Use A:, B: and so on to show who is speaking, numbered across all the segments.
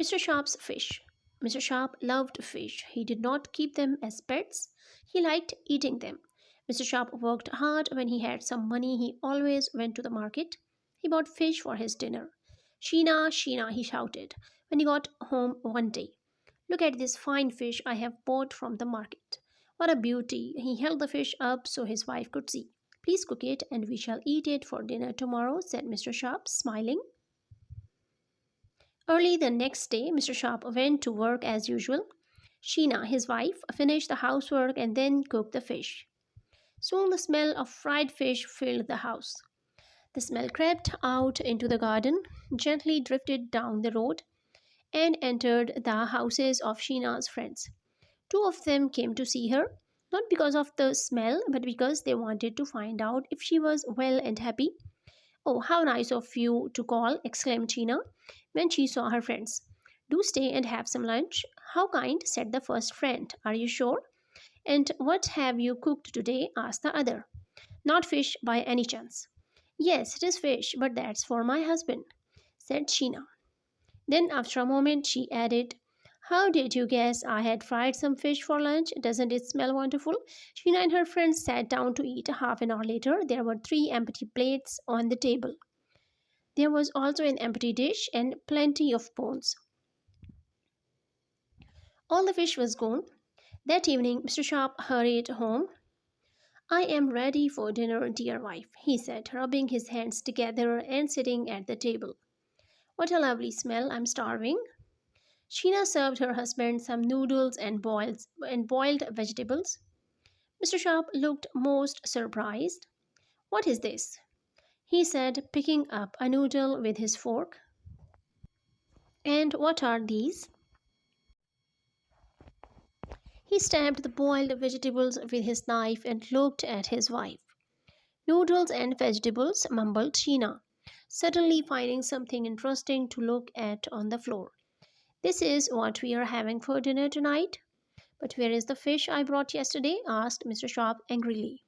A: Mr. Sharpe's fish. Mr. Sharpe loved fish. He did not keep them as pets. He liked eating them. Mr. Sharpe worked hard. When he had some money, he always went to the market. He bought fish for his dinner. Sheena, Sheena, he shouted when he got home one day. Look at this fine fish I have bought from the market. What a beauty! He held the fish up so his wife could see. Please cook it and we shall eat it for dinner tomorrow, said Mr. Sharpe, smiling. Early the next day, Mr. Sharpe went to work as usual. Sheena, his wife, finished the housework and then cooked the fish. Soon the smell of fried fish filled the house. The smell crept out into the garden, gently drifted down the road, and entered the houses of Sheena's friends. Two of them came to see her, not because of the smell, but because they wanted to find out if she was well and happy. Oh, how nice of you to call, exclaimed Sheena when she saw her friends. Do stay and have some lunch. How kind, said the first friend. Are you sure? And what have you cooked today? Asked the other. Not fish by any chance. Yes, it is fish, but that's for my husband, said Sheena. Then, after a moment, she added, how did you guess I had fried some fish for lunch? Doesn't it smell wonderful? Sheena and her friends sat down to eat. Half an hour later, there were three empty plates on the table. There was also an empty dish and plenty of bones. All the fish was gone. That evening, Mr. Sharpe hurried home. I am ready for dinner, dear wife, he said, rubbing his hands together and sitting at the table. What a lovely smell, I'm starving. Sheena served her husband some noodles and boiled vegetables. Mr. Sharpe looked most surprised. What is this? He said, picking up a noodle with his fork. And what are these? He stabbed the boiled vegetables with his knife and looked at his wife. Noodles and vegetables, mumbled Sheena, suddenly finding something interesting to look at on the floor. This is what we are having for dinner tonight. But where is the fish I brought yesterday? Asked Mr. Sharpe angrily.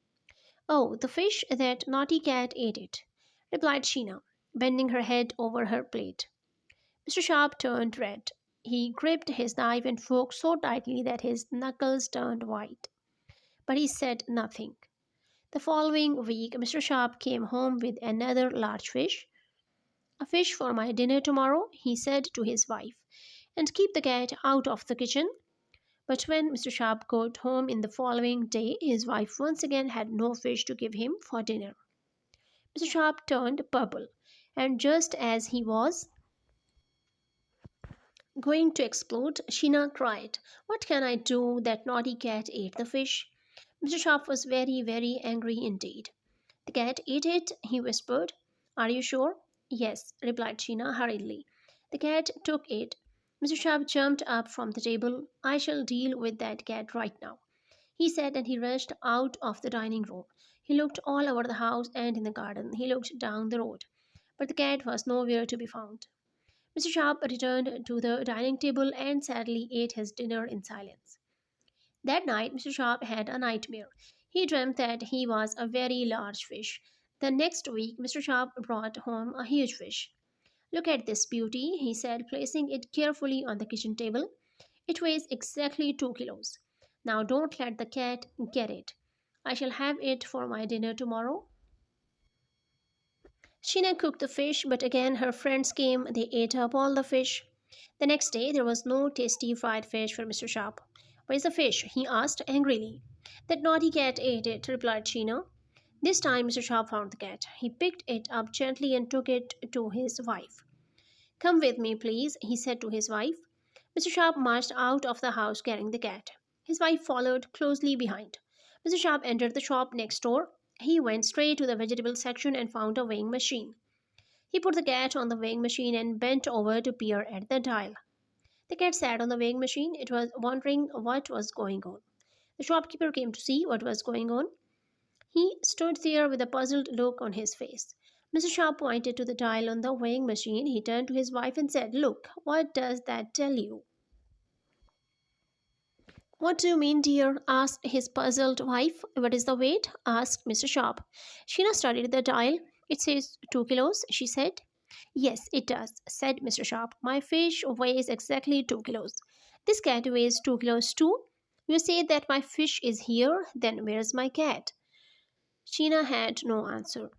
A: Oh, the fish, that naughty cat ate it, replied Sheena, bending her head over her plate. Mr. Sharpe turned red. He gripped his knife and fork so tightly that his knuckles turned white. But he said nothing. The following week, Mr. Sharpe came home with another large fish. A fish for my dinner tomorrow, he said to his wife, and keep the cat out of the kitchen. But when Mr. Sharpe got home in the following day, his wife once again had no fish to give him for dinner. Mr. Sharpe turned purple, and just as he was going to explode, Sheena cried, what can I do? That naughty cat ate the fish. Mr. Sharpe was very, very angry indeed. The cat ate it, he whispered. Are you sure? Yes, replied Sheena hurriedly. The cat took it. Mr. Sharpe jumped up from the table. I shall deal with that cat right now, he said, and he rushed out of the dining room. He looked all over the house and in the garden. He looked down the road, but the cat was nowhere to be found. Mr. Sharpe returned to the dining table and sadly ate his dinner in silence. That night, Mr. Sharpe had a nightmare. He dreamt that he was a very large fish. The next week, Mr. Sharpe brought home a huge fish. Look at this beauty, he said, placing it carefully on the kitchen table. It weighs exactly 2 kilos. Now don't let the cat get it. I shall have it for my dinner tomorrow. Sheena cooked the fish, but again her friends came. They ate up all the fish. The next day there was no tasty fried fish for Mr. Sharpe. Where's the fish? He asked angrily. That naughty cat ate it, replied Sheena. This time Mr. Sharpe found the cat. He picked it up gently and took it to his wife. Come with me, please, he said to his wife. Mr. Sharpe marched out of the house carrying the cat. His wife followed closely behind. Mr. Sharpe entered the shop next door. He went straight to the vegetable section and found a weighing machine. He put the cat on the weighing machine and bent over to peer at the dial. The cat sat on the weighing machine. It was wondering what was going on. The shopkeeper came to see what was going on. He stood there with a puzzled look on his face. Mr. Sharpe pointed to the dial on the weighing machine. He turned to his wife and said, Look, what does that tell you? What do you mean, dear? Asked his puzzled wife. What is the weight? Asked Mr. Sharpe. Sheena studied the dial. It says 2 kilos, she said. Yes, it does, said Mr. Sharp. My fish weighs exactly 2 kilos. This cat weighs 2 kilos too. You say that my fish is here, then where's my cat? Sheena had no answer.